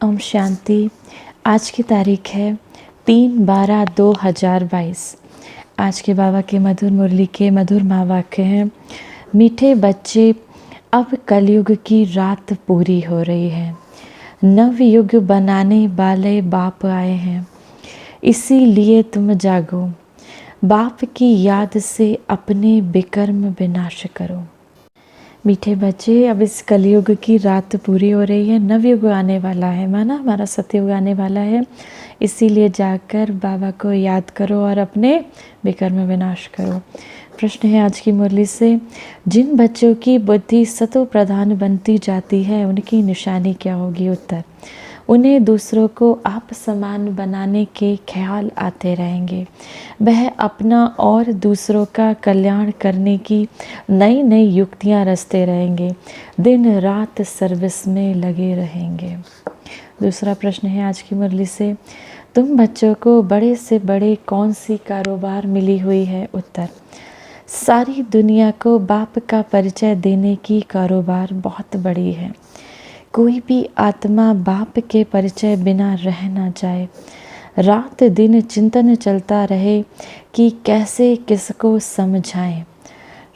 ओम शांति। आज की तारीख है 3/12/2022। आज के बाबा के मधुर मुरली के मधुर महावाक्य हैं। मीठे बच्चे, अब कलयुग की रात पूरी हो रही है। नव युग बनाने वाले बाप आए हैं, इसीलिए तुम जागो। बाप की याद से अपने विकर्म विनाश करो। मीठे बच्चे, अब इस कलयुग की रात पूरी हो रही है, नवयुग आने वाला है, माना हमारा सतयुग आने वाला है। इसीलिए जाकर बाबा को याद करो और अपने विकर्म विनाश करो। प्रश्न है आज की मुरली से, जिन बच्चों की बुद्धि सतो प्रधान बनती जाती है उनकी निशानी क्या होगी? उत्तर, उन्हें दूसरों को आप समान बनाने के ख्याल आते रहेंगे। वह अपना और दूसरों का कल्याण करने की नई नई युक्तियां रचते रहेंगे, दिन रात सर्विस में लगे रहेंगे। दूसरा प्रश्न है आज की मुरली से, तुम बच्चों को बड़े से बड़े कौन सी कारोबार मिली हुई है? उत्तर, सारी दुनिया को बाप का परिचय देने की कारोबार बहुत बड़ी है। कोई भी आत्मा बाप के परिचय बिना रह ना जाए। रात दिन चिंतन चलता रहे कि कैसे किसको समझाएं,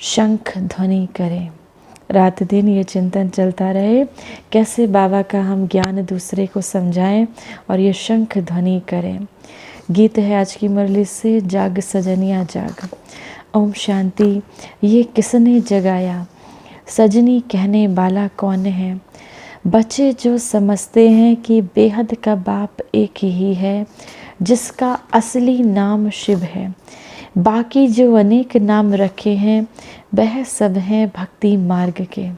शंख ध्वनि करें। रात दिन ये चिंतन चलता रहे कैसे बाबा का हम ज्ञान दूसरे को समझाएं और ये शंख ध्वनि करें। गीत है आज की मुरली से, जाग सजनिया जाग। ओम शांति। ये किसने जगाया? सजनी कहने वाला कौन है? बच्चे जो समझते हैं कि बेहद का बाप एक ही है, जिसका असली नाम शिव है। बाकी जो अनेक नाम रखे हैं वह सब हैं भक्ति मार्ग के।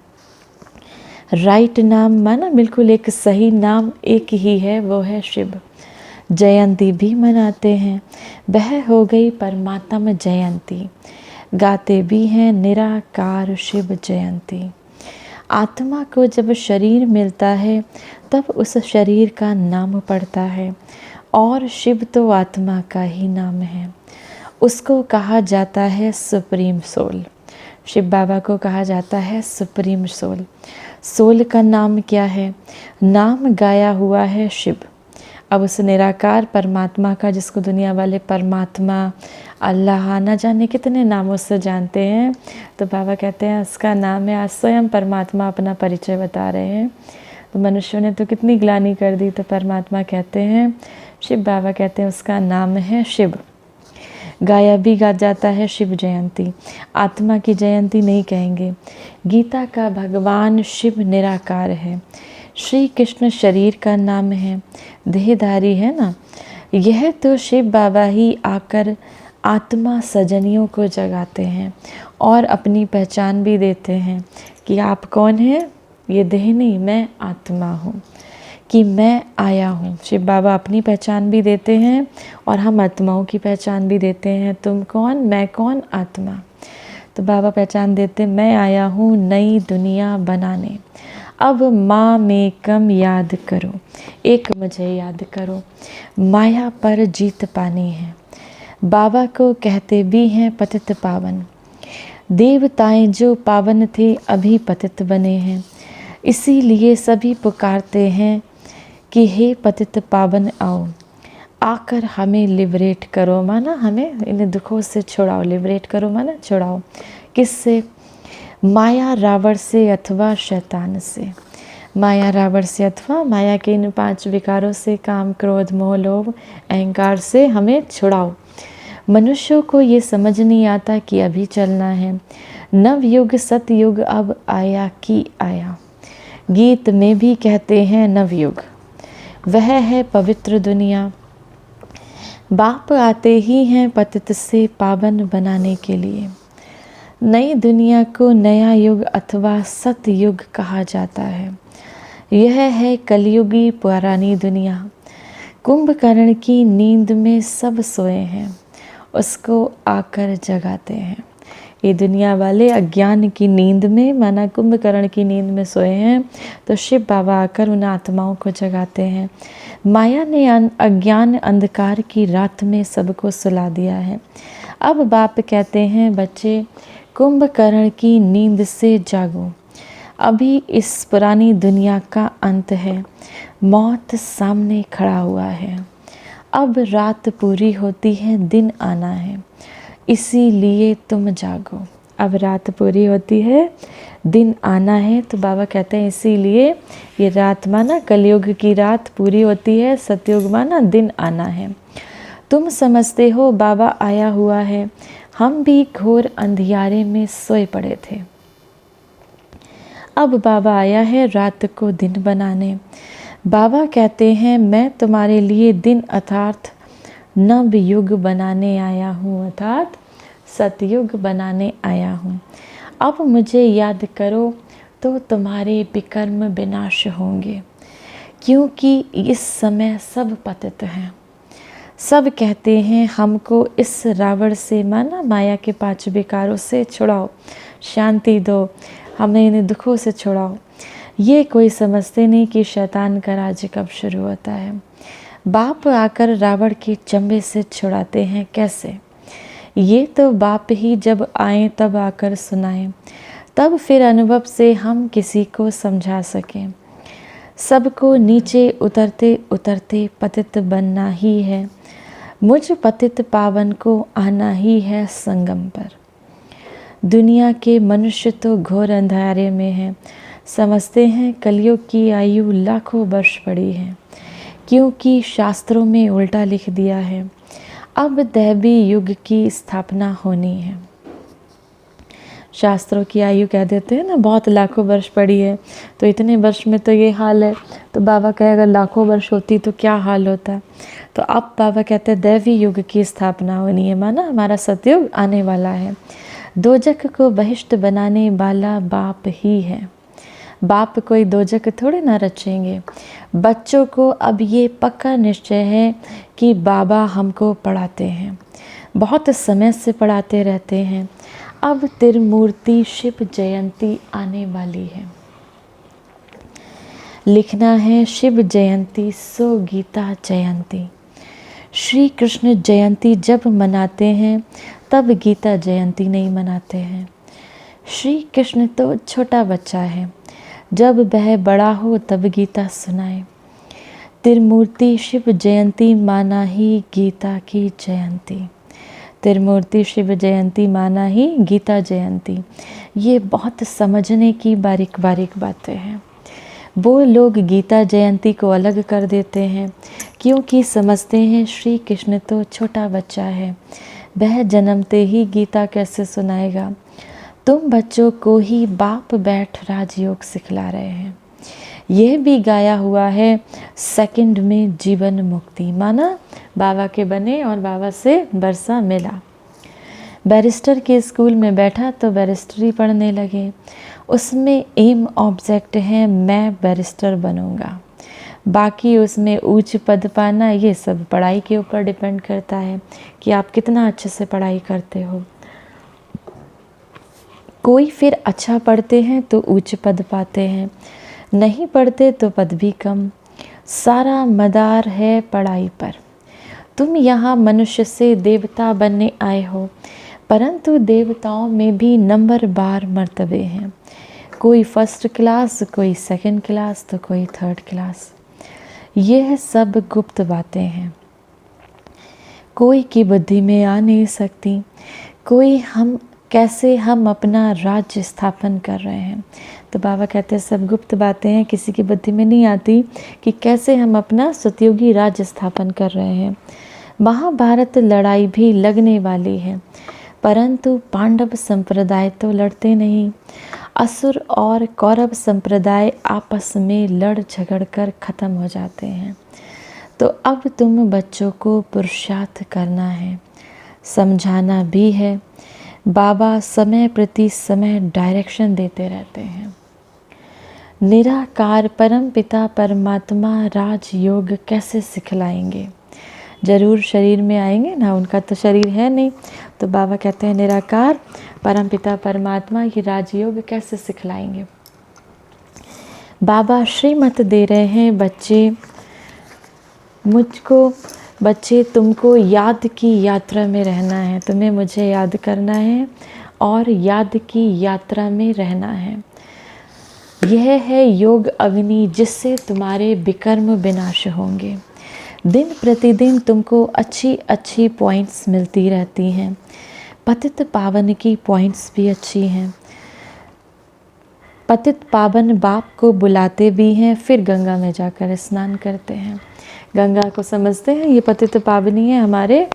राइट नाम माना बिल्कुल एक सही नाम एक ही है, वो है शिव। जयंती भी मनाते हैं, वह हो गई परमात्मा जयंती। गाते भी हैं निराकार शिव जयंती। आत्मा को जब शरीर मिलता है तब उस शरीर का नाम पड़ता है, और शिव तो आत्मा का ही नाम है। उसको कहा जाता है सुप्रीम सोल। शिव बाबा को कहा जाता है सुप्रीम सोल। सोल का नाम क्या है? नाम गाया हुआ है शिव। अब उस निराकार परमात्मा का, जिसको दुनिया वाले परमात्मा, अल्लाह, ना जाने कितने नामों से जानते हैं, तो बाबा कहते हैं उसका नाम है, आज स्वयं परमात्मा अपना परिचय बता रहे हैं। तो मनुष्यों ने तो कितनी ग्लानि कर दी, तो परमात्मा कहते हैं, शिव बाबा कहते हैं उसका नाम है शिव। गाया भी गा जाता है शिव जयंती। आत्मा की जयंती नहीं कहेंगे। गीता का भगवान शिव निराकार है। श्री कृष्ण शरीर का नाम है, देहधारी है ना। यह तो शिव बाबा ही आकर आत्मा सजनियों को जगाते हैं और अपनी पहचान भी देते हैं कि आप कौन हैं। ये देह नहीं, मैं आत्मा हूँ, कि मैं आया हूँ। शिव बाबा अपनी पहचान भी देते हैं और हम आत्माओं की पहचान भी देते हैं। तुम कौन, मैं कौन? आत्मा। तो बाबा पहचान देते, मैं आया हूँ नई दुनिया बनाने। अब माँ में कम याद करो, एक मुझे याद करो। माया पर जीत पानी है। बाबा को कहते भी हैं पतित पावन। देवताएं जो पावन थे अभी पतित बने हैं, इसीलिए सभी पुकारते हैं कि हे पतित पावन आओ, आकर हमें लिबरेट करो, माना हमें इन दुखों से छुड़ाओ। लिबरेट करो माना छुड़ाओ। किससे? माया रावण से अथवा शैतान से। माया रावण से अथवा माया के इन 5 विकारों से, काम क्रोध मोह लोभ अहंकार से हमें छुड़ाओ। मनुष्यों को ये समझ नहीं आता कि अभी चलना है। नवयुग सतयुग अब आया कि आया। गीत में भी कहते हैं नवयुग, वह है पवित्र दुनिया। बाप आते ही हैं पतित से पावन बनाने के लिए। नई दुनिया को नया युग अथवा सतयुग कहा जाता है। यह है कलयुगी पुरानी दुनिया। कुंभकर्ण की नींद में सब सोए हैं, उसको आकर जगाते हैं। ये दुनिया वाले अज्ञान की नींद में, माना कुंभकर्ण की नींद में सोए हैं, तो शिव बाबा आकर उन आत्माओं को जगाते हैं। माया ने अज्ञान अंधकार की रात में सबको सुला दिया है। अब बाप कहते हैं, बच्चे कुंभकर्ण की नींद से जागो। अभी इस पुरानी दुनिया का अंत है, मौत सामने खड़ा हुआ है। अब रात पूरी होती है, दिन आना है, इसीलिए तुम जागो। अब रात पूरी होती है, दिन आना है, तो बाबा कहते हैं इसीलिए ये रात माना कलयुग की रात पूरी होती है, सतयुग माना दिन आना है। तुम समझते हो बाबा आया हुआ है, हम भी घोर अंधियारे में सोए पड़े थे। अब बाबा आया है रात को दिन बनाने। बाबा कहते हैं मैं तुम्हारे लिए दिन अर्थात नव युग बनाने आया हूँ, अर्थात सतयुग बनाने आया हूँ। अब मुझे याद करो तो तुम्हारे विकर्म विनाश होंगे, क्योंकि इस समय सब पतित हैं। सब कहते हैं हमको इस रावण से माना माया के 5 विकारों से छुड़ाओ, शांति दो, हमें इन्हें दुखों से छुड़ाओ। ये कोई समझते नहीं कि शैतान का राज्य कब शुरू होता है। बाप आकर रावण के चंबे से छुड़ाते हैं कैसे? ये तो बाप ही जब आए तब आकर सुनाएं, तब फिर अनुभव से हम किसी को समझा सकें। सबको नीचे उतरते उतरते पतित बनना ही है, मुझ पतित पावन को आना ही है संगम पर। दुनिया के मनुष्य तो घोर अंधारे में हैं, समझते हैं कलयुग की आयु लाखों वर्ष पड़ी है, क्योंकि शास्त्रों में उल्टा लिख दिया है। अब दैवी युग की स्थापना होनी है। शास्त्रों की आयु कह देते हैं ना, बहुत लाखों वर्ष पड़ी है, तो इतने वर्ष में तो ये हाल है, तो बाबा कहे अगर लाखों वर्ष होती तो क्या हाल होता। तो अब बाबा कहते हैं दैवी युग की स्थापना होनी है, माना हमारा सतयुग आने वाला है। दोजख को बहिष्ट बनाने वाला बाप ही है। बाप कोई दोजख थोड़े ना रचेंगे। बच्चों को अब ये पक्का निश्चय है कि बाबा हमको पढ़ाते हैं, बहुत समय से पढ़ाते रहते हैं। अब त्रिमूर्ति शिव जयंती आने वाली है। लिखना है शिव जयंती सो गीता जयंती। श्री कृष्ण जयंती जब मनाते हैं तब गीता जयंती नहीं मनाते हैं। श्री कृष्ण तो छोटा बच्चा है, जब वह बड़ा हो तब गीता सुनाए। त्रिमूर्ति शिव जयंती माना ही गीता की जयंती। त्रिमूर्ति शिव जयंती माना ही गीता जयंती। ये बहुत समझने की बारीक बारीक बातें हैं। वो लोग गीता जयंती को अलग कर देते हैं, क्योंकि समझते हैं श्री कृष्ण तो छोटा बच्चा है, वह जन्मते ही गीता कैसे सुनाएगा। तुम बच्चों को ही बाप बैठ राजयोग सिखला रहे हैं। यह भी गाया हुआ है सेकंड में जीवन मुक्ति, माना बाबा के बने और बाबा से बरसा मिला। बैरिस्टर के स्कूल में बैठा तो बैरिस्टरी पढ़ने लगे। उसमें एम ऑब्जेक्ट है मैं बैरिस्टर बनूंगा, बाकी उसमें ऊंच पद पाना ये सब पढ़ाई के ऊपर डिपेंड करता है कि आप कितना अच्छे से पढ़ाई करते हो। कोई फिर अच्छा पढ़ते हैं तो उच्च पद पाते हैं, नहीं पढ़ते तो पद भी कम। सारा मदार है पढ़ाई पर। तुम यहाँ मनुष्य से देवता बनने आए हो, परंतु देवताओं में भी नंबर बार मर्तबे हैं। कोई फर्स्ट क्लास, कोई सेकंड क्लास, तो कोई थर्ड क्लास। यह सब गुप्त बातें हैं, कोई की बुद्धि में आ नहीं सकती। कोई कैसे हम अपना राज्य स्थापन कर रहे हैं, तो बाबा कहते हैं सब गुप्त बातें हैं, किसी की बुद्धि में नहीं आती कि कैसे हम अपना सतयुगी राज्य स्थापन कर रहे हैं। महाभारत लड़ाई भी लगने वाली है, परंतु पांडव संप्रदाय तो लड़ते नहीं। असुर और कौरव संप्रदाय आपस में लड़ झगड़ कर ख़त्म हो जाते हैं। तो अब तुम बच्चों को पुरुषार्थ करना है, समझाना भी है। बाबा समय प्रति समय डायरेक्शन देते रहते हैं। निराकार परम पिता परमात्मा राजयोग कैसे सिखलाएंगे? जरूर शरीर में आएंगे ना, उनका तो शरीर है नहीं। तो बाबा कहते हैं निराकार परम पिता परमात्मा ये राजयोग कैसे सिखलाएंगे। बाबा श्रीमत दे रहे हैं बच्चे मुझको, बच्चे तुमको याद की यात्रा में रहना है, तुम्हें मुझे याद करना है और याद की यात्रा में रहना है। यह है योग अग्नि जिससे तुम्हारे विकर्म विनाश होंगे। दिन प्रतिदिन तुमको अच्छी अच्छी पॉइंट्स मिलती रहती हैं। पतित पावन की पॉइंट्स भी अच्छी हैं। पतित पावन बाप को बुलाते भी हैं, फिर गंगा में जाकर स्नान करते हैं। गंगा को समझते हैं ये पतित पावनी है, हमारे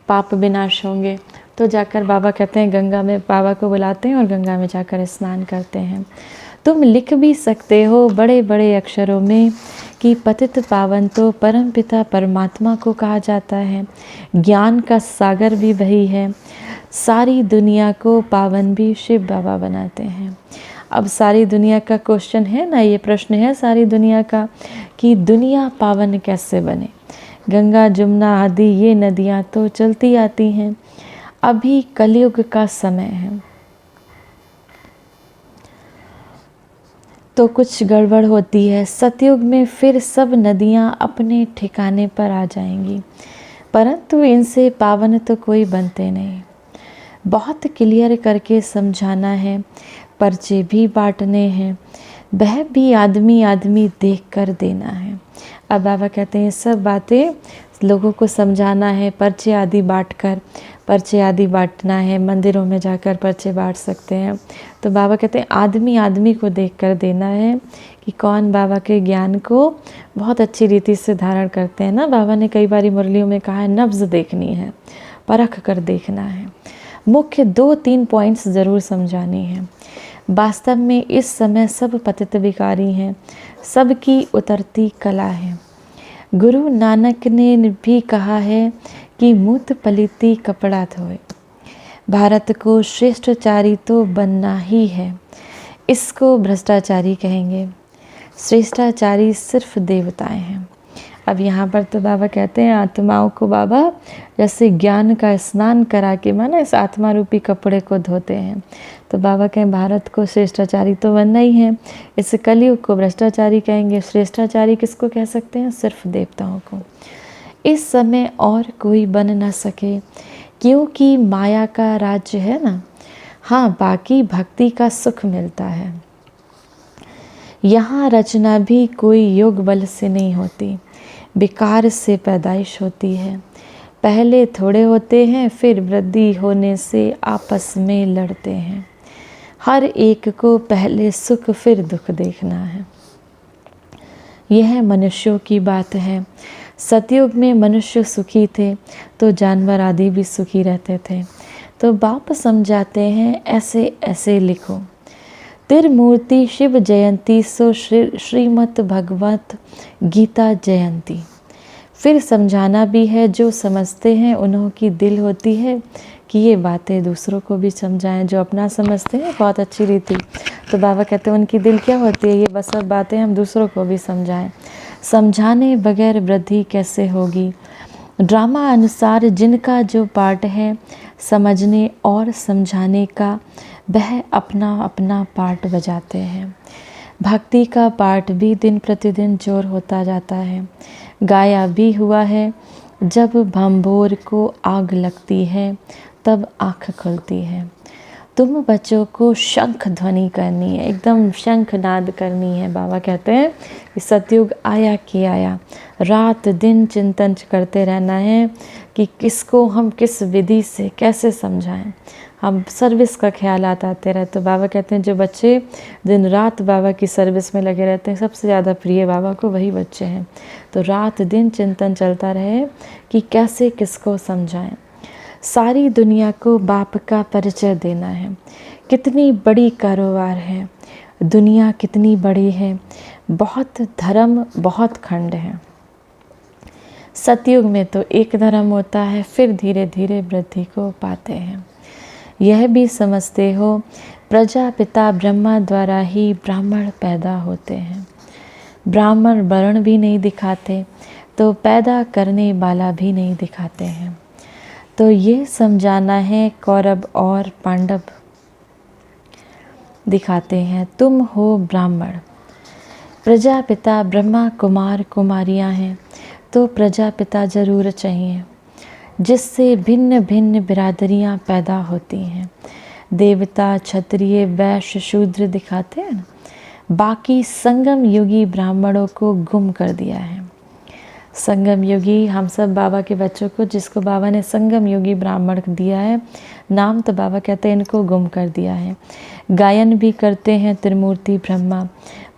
पाप विनाश होंगे, तो जाकर बाबा कहते हैं गंगा में, बाबा को बुलाते हैं और गंगा में जाकर स्नान करते हैं। तुम लिख भी सकते हो बड़े बड़े अक्षरों में कि पतित पावन तो परमपिता परमात्मा को कहा जाता है। ज्ञान का सागर भी वही है। सारी दुनिया को पावन भी शिव बाबा बनाते हैं। अब सारी दुनिया का क्वेश्चन है ना, ये प्रश्न है सारी दुनिया का कि दुनिया पावन कैसे बने। गंगा जमुना आदि ये नदियाँ तो चलती आती हैं। अभी कलयुग का समय है तो कुछ गड़बड़ होती है। सतयुग में फिर सब नदियाँ अपने ठिकाने पर आ जाएंगी, परंतु इनसे पावन तो कोई बनते नहीं। बहुत क्लियर करके समझाना है, पर्चे भी बांटने हैं, वह भी आदमी आदमी देख कर देना है। अब बाबा कहते हैं सब बातें लोगों को समझाना है, पर्चे आदि बांटकर, पर्चे आदि बांटना है, मंदिरों में जाकर पर्चे बांट सकते हैं। तो बाबा कहते हैं आदमी आदमी को देख कर देना है कि कौन बाबा के ज्ञान को बहुत अच्छी रीति से धारण करते हैं ना। बाबा ने कई बारी मुरलियों में कहा है नब्ज़ देखनी है, परख कर देखना है। मुख्य 2-3 पॉइंट्स ज़रूर समझानी है। वास्तव में इस समय सब पतित विकारी हैं, सबकी उतरती कला है। गुरु नानक ने भी कहा है कि मूत पलीती कपड़ा धोए। भारत को श्रेष्ठाचारी तो बनना ही है, इसको भ्रष्टाचारी कहेंगे। श्रेष्ठाचारी सिर्फ देवताएं हैं। अब यहाँ पर तो बाबा कहते हैं आत्माओं को बाबा जैसे ज्ञान का स्नान करा के माना इस आत्मा रूपी कपड़े को धोते हैं। तो बाबा कहें भारत को श्रेष्ठाचारी तो बनना ही है, इस कलयुग को भ्रष्टाचारी कहेंगे। श्रेष्ठाचारी किसको कह सकते हैं? सिर्फ देवताओं को। इस समय और कोई बन न सके, क्योंकि माया का राज्य है ना। हाँ, बाकी भक्ति का सुख मिलता है। यहाँ रचना भी कोई योग बल से नहीं होती, विकार से पैदाइश होती है। पहले थोड़े होते हैं, फिर वृद्धि होने से आपस में लड़ते हैं। हर एक को पहले सुख फिर दुख देखना है। यह मनुष्यों की बात है। सतयुग में मनुष्य सुखी थे तो जानवर आदि भी सुखी रहते थे। तो बाप समझाते हैं ऐसे ऐसे लिखो। त्रिमूर्ति शिव जयंती सो श्रीमद् भगवत गीता जयंती। फिर समझाना भी है, जो समझते हैं उन्हों की दिल होती है कि ये बातें दूसरों को भी समझाएं। जो अपना समझते हैं बहुत अच्छी रीति, तो बाबा कहते हैं उनकी दिल क्या होती है, ये बस सब बातें हम दूसरों को भी समझाएं। समझाने बगैर वृद्धि कैसे होगी। ड्रामा अनुसार जिनका जो पार्ट है समझने और समझाने का, वह अपना अपना पार्ट बजाते हैं। भक्ति का पार्ट भी दिन प्रतिदिन जोर होता जाता है। गाया भी हुआ है, जब भंभोर को आग लगती है तब आँख खुलती है। तुम बच्चों को शंख ध्वनि करनी है, एकदम शंख नाद करनी है। बाबा कहते हैं कि सतयुग आया कि आया, रात दिन चिंतन करते रहना है कि किसको हम किस विधि से कैसे समझाएं। हम सर्विस का ख्याल आते रहते। तो बाबा कहते हैं जो बच्चे दिन रात बाबा की सर्विस में लगे रहते हैं, सबसे ज़्यादा प्रिय बाबा को वही बच्चे हैं। तो रात दिन चिंतन चलता रहे कि कैसे किसको समझाएं। सारी दुनिया को बाप का परिचय देना है। कितनी बड़ी कारोबार है, दुनिया कितनी बड़ी है, बहुत धर्म बहुत खंड है। सतयुग में तो एक धर्म होता है, फिर धीरे धीरे वृद्धि को पाते हैं। यह भी समझते हो प्रजापिता ब्रह्मा द्वारा ही ब्राह्मण पैदा होते हैं। ब्राह्मण वर्ण भी नहीं दिखाते तो पैदा करने वाला भी नहीं दिखाते हैं। तो ये समझाना है, कौरव और पांडव दिखाते हैं। तुम हो ब्राह्मण, प्रजापिता ब्रह्मा कुमार कुमारियां हैं, तो प्रजापिता जरूर चाहिए, जिससे भिन्न भिन्न बिरादरियां पैदा होती हैं। देवता क्षत्रिय वैश्य शूद्र दिखाते हैं। बाकी संगम युगी ब्राह्मणों को गुम कर दिया है। संगम युगी हम सब बाबा के बच्चों को, जिसको बाबा ने संगम युगी ब्राह्मण दिया है नाम, तो बाबा कहते हैं इनको गुम कर दिया है। गायन भी करते हैं त्रिमूर्ति ब्रह्मा,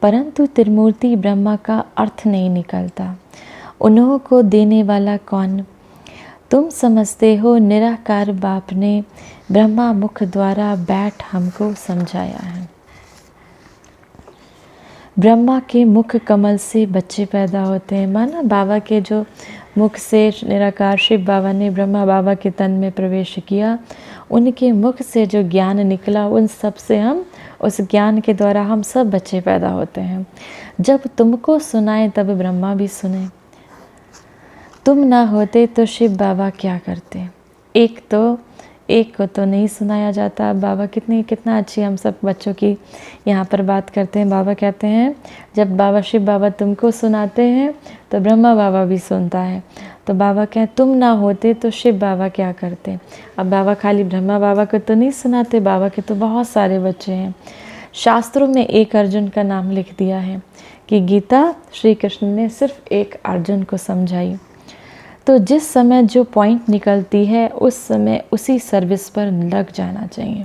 परंतु त्रिमूर्ति ब्रह्मा का अर्थ नहीं निकलता। उन्हों को देने वाला कौन? तुम समझते हो निराकार बाप ने ब्रह्मा मुख द्वारा बैठ हमको समझाया है। ब्रह्मा के मुख कमल से बच्चे पैदा होते हैं। माना बाबा के जो मुख से निराकार शिव बाबा ने ब्रह्मा बाबा के तन में प्रवेश किया, उनके मुख से जो ज्ञान निकला, उन सब से हम, उस ज्ञान के द्वारा हम सब बच्चे पैदा होते हैं। जब तुमको सुनाए तब ब्रह्मा भी सुने। तुम ना होते तो शिव बाबा क्या करते? एक को तो नहीं सुनाया जाता। बाबा कितना अच्छी हम सब बच्चों की यहाँ पर बात करते हैं। बाबा कहते हैं जब बाबा शिव बाबा तुमको सुनाते हैं तो ब्रह्मा बाबा भी सुनता है। तो बाबा कहें तुम ना होते तो शिव बाबा क्या करते? अब बाबा खाली ब्रह्मा बाबा को तो नहीं सुनाते, बाबा के तो बहुत सारे बच्चे हैं। शास्त्रों में एक अर्जुन का नाम लिख दिया है कि गीता श्री कृष्ण ने सिर्फ एक अर्जुन को समझाई। तो जिस समय जो पॉइंट निकलती है उस समय उसी सर्विस पर लग जाना चाहिए।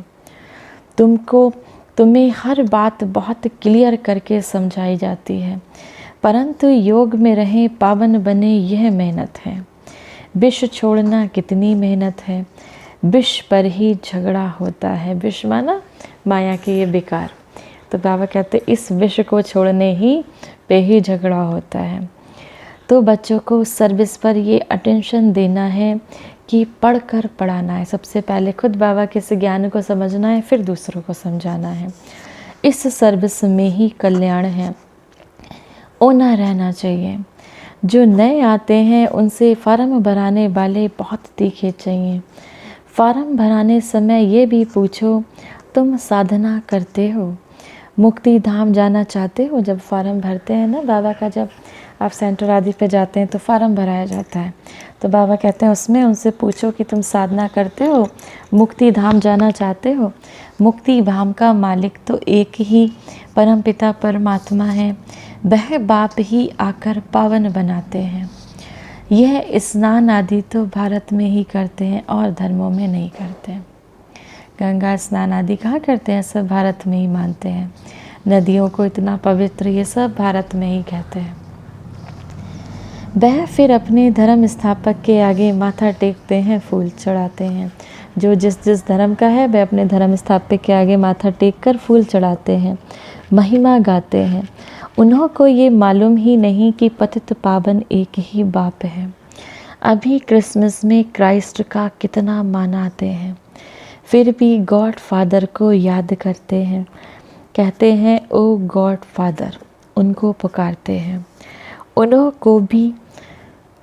तुम्हें हर बात बहुत क्लियर करके समझाई जाती है, परंतु योग में रहें पावन बने यह मेहनत है। विष छोड़ना कितनी मेहनत है, विष पर ही झगड़ा होता है। विष माना माया के ये विकार। तो बाबा कहते इस विष को छोड़ने ही पे ही झगड़ा होता है। तो बच्चों को सर्विस पर ये अटेंशन देना है कि पढ़कर पढ़ाना है। सबसे पहले खुद बाबा के इस ज्ञान को समझना है, फिर दूसरों को समझाना है। इस सर्विस में ही कल्याण है, ओना रहना चाहिए। जो नए आते हैं उनसे फार्म भराने वाले बहुत तीखे चाहिए। फार्म भराने समय ये भी पूछो तुम साधना करते हो, मुक्ति धाम जाना चाहते हो? जब फार्म भरते हैं ना बाबा का, जब आप सेंटर आदि पे जाते हैं तो फार्म भराया जाता है, तो बाबा कहते हैं उसमें उनसे पूछो कि तुम साधना करते हो, मुक्ति धाम जाना चाहते हो? मुक्ति धाम का मालिक तो एक ही परमपिता परमात्मा है, वह बाप ही आकर पावन बनाते हैं। यह स्नान आदि तो भारत में ही करते हैं और धर्मों में नहीं करते। गंगा स्नान आदि कहाँ करते हैं? सब भारत में ही मानते हैं। नदियों को इतना पवित्र, ये सब भारत में ही कहते हैं। वह फिर अपने धर्म स्थापक के आगे माथा टेकते हैं, फूल चढ़ाते हैं। जो जिस जिस धर्म का है वह अपने धर्म स्थापक के आगे माथा टेक कर फूल चढ़ाते हैं, महिमा गाते हैं। उन्हों को ये मालूम ही नहीं कि पतित पावन एक ही बाप है। अभी क्रिसमस में क्राइस्ट का कितना मनाते हैं, फिर भी गॉड फादर को याद करते हैं। कहते हैं ओ गॉड फादर, उनको पुकारते हैं। उन्हों को भी,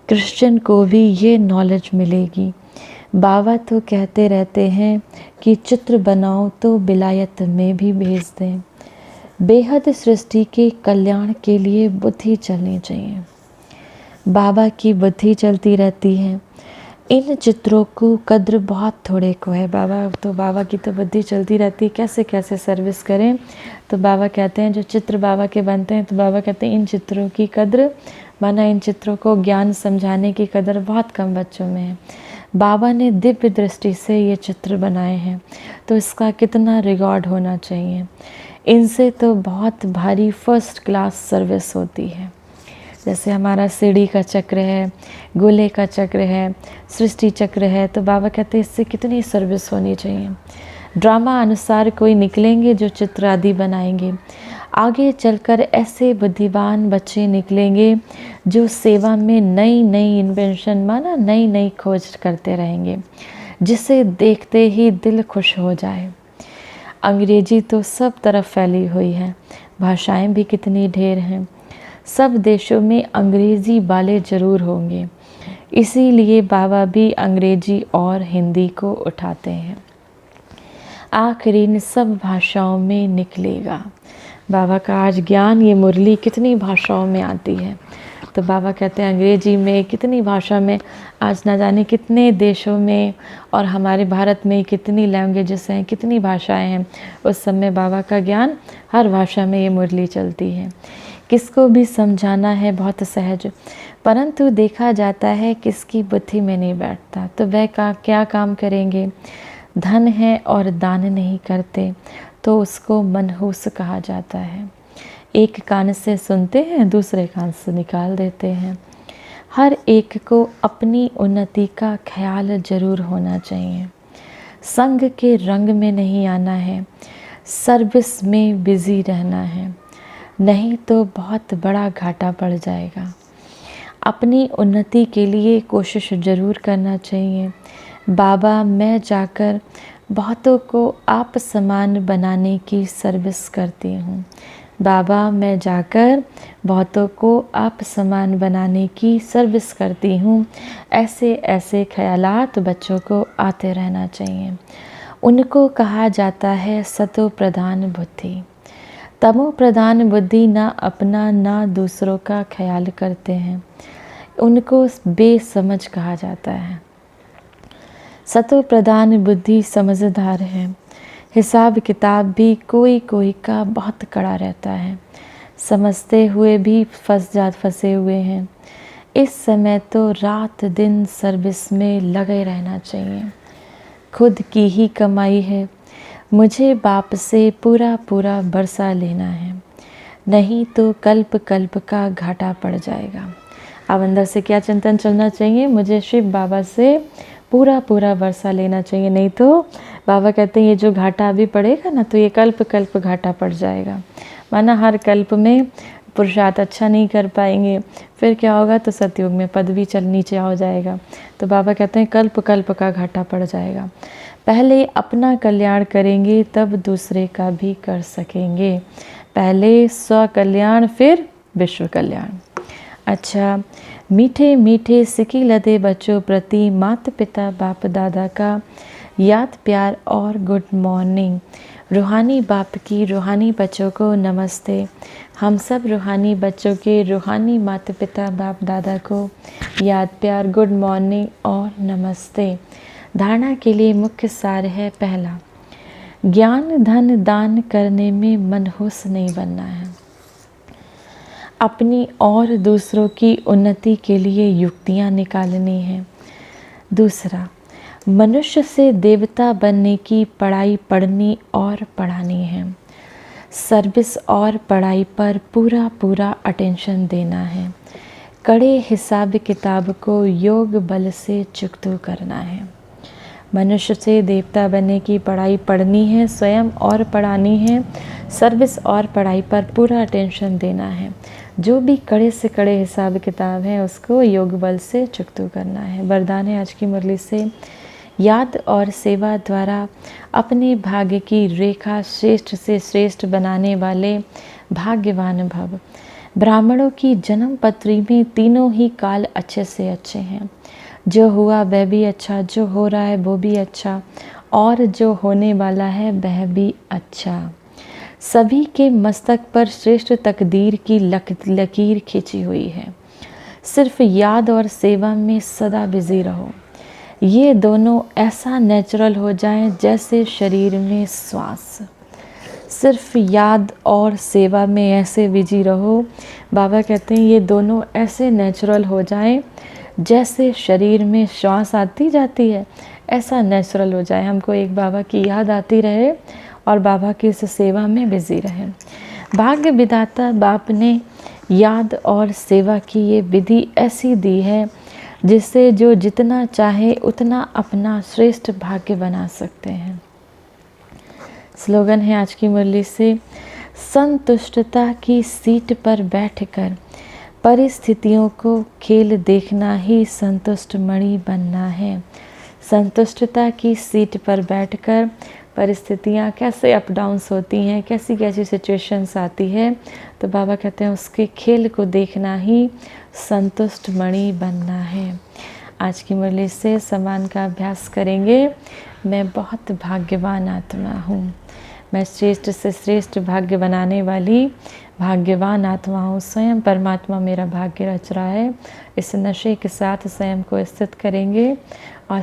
क्रिश्चियन को भी ये नॉलेज मिलेगी। बाबा तो कहते रहते हैं कि चित्र बनाओ तो विलायत में भी भेज दें। बेहद सृष्टि के कल्याण के लिए बुद्धि चलनी चाहिए। बाबा की बुद्धि चलती रहती है। इन चित्रों को कद्र बहुत थोड़े को है। बाबा की तो बुद्धि चलती रहती, कैसे कैसे सर्विस करें। तो बाबा कहते हैं जो चित्र बाबा के बनते हैं, तो बाबा कहते हैं इन चित्रों की कद्र, माना इन चित्रों को ज्ञान समझाने की कदर बहुत कम बच्चों में है। बाबा ने दिव्य दृष्टि से ये चित्र बनाए हैं, तो इसका कितना रिकॉर्ड होना चाहिए। इनसे तो बहुत भारी फर्स्ट क्लास सर्विस होती है। जैसे हमारा सीढ़ी का चक्र है, गोले का चक्र है, सृष्टि चक्र है, तो बाबा कहते हैं इससे कितनी सर्विस होनी चाहिए। ड्रामा अनुसार कोई निकलेंगे जो चित्र आदि बनाएंगे, आगे चलकर ऐसे बुद्धिमान बच्चे निकलेंगे जो सेवा में नई नई इन्वेंशन, माना नई नई खोज करते रहेंगे, जिसे देखते ही दिल खुश हो जाए। अंग्रेजी तो सब तरफ फैली हुई है, भाषाएं भी कितनी ढेर हैं। सब देशों में अंग्रेज़ी वाले ज़रूर होंगे, इसीलिए बाबा भी अंग्रेजी और हिंदी को उठाते हैं। आखिरी सब भाषाओं में निकलेगा। बाबा का आज ज्ञान, ये मुरली कितनी भाषाओं में आती है। तो बाबा कहते हैं अंग्रेजी में, कितनी भाषा में, आज ना जाने कितने देशों में और हमारे भारत में कितनी लैंग्वेजेस हैं, कितनी भाषाएं हैं। उस समय बाबा का ज्ञान हर भाषा में ये मुरली चलती है। किसको भी समझाना है बहुत सहज, परंतु देखा जाता है किसकी बुद्धि में नहीं बैठता, तो वह क्या काम करेंगे। धन है और दान नहीं करते तो उसको मनहूस कहा जाता है। एक कान से सुनते हैं, दूसरे कान से निकाल देते हैं। हर एक को अपनी उन्नति का ख्याल जरूर होना चाहिए। संग के रंग में नहीं आना है, सर्विस में बिजी रहना है, नहीं तो बहुत बड़ा घाटा पड़ जाएगा। अपनी उन्नति के लिए कोशिश ज़रूर करना चाहिए। बाबा मैं जाकर बहुतों को आप समान बनाने की सर्विस करती हूँ। बाबा मैं जाकर बहुतों को आप समान बनाने की सर्विस करती हूँ। ऐसे ऐसे ख्यालात बच्चों को आते रहना चाहिए। उनको कहा जाता है सतो प्रधान बुद्धि। तमो प्रधान बुद्धि ना अपना ना दूसरों का ख्याल करते हैं, उनको बेसमझ कहा जाता है। सतो प्रधान बुद्धि समझदार है। हिसाब किताब भी कोई कोई का बहुत कड़ा रहता है, समझते हुए भी फंसे हुए हैं। इस समय तो रात दिन सर्विस में लगे रहना चाहिए। खुद की ही कमाई है, मुझे बाप से पूरा पूरा बरसा लेना है, नहीं तो कल्प कल्प का घाटा पड़ जाएगा। अब अंदर से क्या चिंतन चलना चाहिए, मुझे शिव बाबा से पूरा पूरा बरसा लेना चाहिए, नहीं तो बाबा कहते हैं ये जो घाटा अभी पड़ेगा ना, तो ये कल्प कल्प घाटा पड़ जाएगा। माना हर कल्प में पुरुषार्थ अच्छा नहीं कर पाएंगे, फिर क्या होगा, तो सतयुग में पद भी नीचे हो जाएगा। तो बाबा कहते हैं कल्प कल्प का घाटा पड़ जाएगा। पहले अपना कल्याण करेंगे तब दूसरे का भी कर सकेंगे। पहले स्व कल्याण फिर विश्व कल्याण। अच्छा, मीठे मीठे सिकी लदे बच्चों प्रति माता पिता बाप दादा का याद प्यार और गुड मॉर्निंग। रूहानी बाप की रूहानी बच्चों को नमस्ते। हम सब रूहानी बच्चों के रूहानी माता पिता बाप दादा को याद प्यार गुड मॉर्निंग और नमस्ते। धारणा के लिए मुख्य सार है, पहला, ज्ञान धन दान करने में मनहूस नहीं बनना है। अपनी और दूसरों की उन्नति के लिए युक्तियां निकालनी है। दूसरा, मनुष्य से देवता बनने की पढ़ाई पढ़नी और पढ़ानी है। सर्विस और पढ़ाई पर पूरा पूरा अटेंशन देना है। कड़े हिसाब किताब को योग बल से चुकतो करना है। मनुष्य से देवता बनने की पढ़ाई पढ़नी है, स्वयं और पढ़ानी है। सर्विस और पढ़ाई पर पूरा अटेंशन देना है। जो भी कड़े से कड़े हिसाब किताब है उसको योग बल से चुकतो करना है। वरदान है आज की मुरली से, याद और सेवा द्वारा अपने भाग्य की रेखा श्रेष्ठ से श्रेष्ठ बनाने वाले भाग्यवान भव। ब्राह्मणों की जन्म पत्री में तीनों ही काल अच्छे से अच्छे हैं। जो हुआ वह भी अच्छा, जो हो रहा है वो भी अच्छा, और जो होने वाला है वह भी अच्छा। सभी के मस्तक पर श्रेष्ठ तकदीर की लकीर खींची हुई है। सिर्फ याद और सेवा में सदा बिजी रहो। ये दोनों ऐसा नेचुरल हो जाएं जैसे शरीर में श्वास। सिर्फ याद और सेवा में ऐसे बिजी रहो, बाबा कहते हैं ये दोनों ऐसे नेचुरल हो जाएं जैसे शरीर में श्वास आती जाती है, ऐसा नेचुरल हो जाए। हमको एक बाबा की याद आती रहे और बाबा की इस सेवा में बिजी रहे। भाग्य विधाता बाप ने याद और सेवा की ये विधि ऐसी दी है जिससे जो जितना चाहे उतना अपना श्रेष्ठ भाग्य बना सकते हैं। स्लोगन है आज की मुरली से, संतुष्टता की सीट पर बैठकर परिस्थितियों को खेल देखना ही संतुष्ट मणि बनना है। संतुष्टता की सीट पर बैठकर परिस्थितियाँ कैसे अप डाउन्स होती हैं, कैसी कैसी सिचुएशंस आती है, तो बाबा कहते हैं उसके खेल को देखना ही संतुष्ट मणि बनना है। आज की मुरली से सम्मान का अभ्यास करेंगे। मैं बहुत भाग्यवान आत्मा हूँ, मैं श्रेष्ठ से श्रेष्ठ भाग्य बनाने वाली भाग्यवान आत्मा हूँ। स्वयं परमात्मा मेरा भाग्य रच रहा है। इस नशे के साथ स्वयं को स्थित करेंगे और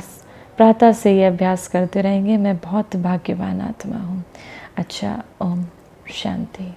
प्रातः से ये अभ्यास करते रहेंगे। मैं बहुत भाग्यवान आत्मा हूँ। अच्छा, ओम शांति।